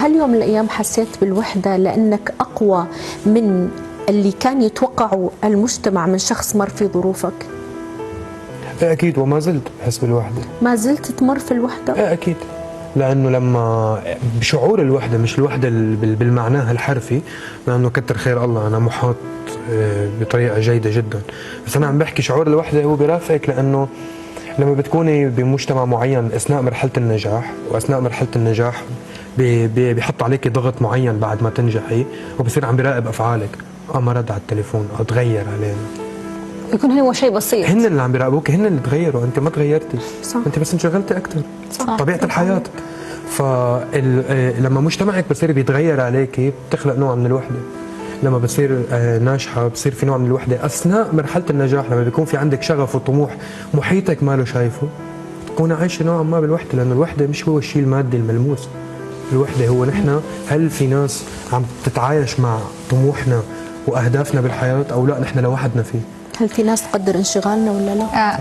هل يوم من الأيام حسيت بالوحدة لأنك أقوى من اللي كان يتوقعه المجتمع من شخص مر في ظروفك؟ أكيد، وما زلت بحس بالوحدة. ما زلت تمر في الوحدة؟ أكيد، لأنه لما بشعور الوحدة، مش الوحدة بالمعناها الحرفي، لأنه كتر خير الله أنا محاط بطريقة جيدة جدا، بس أنا عم بحكي شعور الوحدة هو برافقك، لأنه لما بتكوني بمجتمع معين أثناء مرحلة النجاح، وأثناء مرحلة النجاح بيحط عليك ضغط معين بعد ما تنجحي، وبصير عم بيراقب أفعالك. ما رد على التليفون، تغير علينا، يكون هو شيء بسيط. هن اللي عم بيراقبوك، هن اللي تغيروا، انت ما تغيرتي. صح. انت بس انشغلتي اكثر. صح. طبيعه الحياه. فلما مجتمعك بصير بيتغير عليكي، بتخلق نوع من الوحده. لما بتصير ناجحه، بصير في نوع من الوحده. اثناء مرحله النجاح لما بيكون في عندك شغف وطموح، محيطك ماله شايفه، تكون عايشه نوعا ما بالوحده، لانه الوحده مش هو الشيء المادي الملموس. الوحده هو نحن، هل في ناس عم تتعايش مع طموحنا واهدافنا بالحياه، او لا نحن لوحدنا فيه؟ هل في ناس تقدر انشغالنا ولا لا؟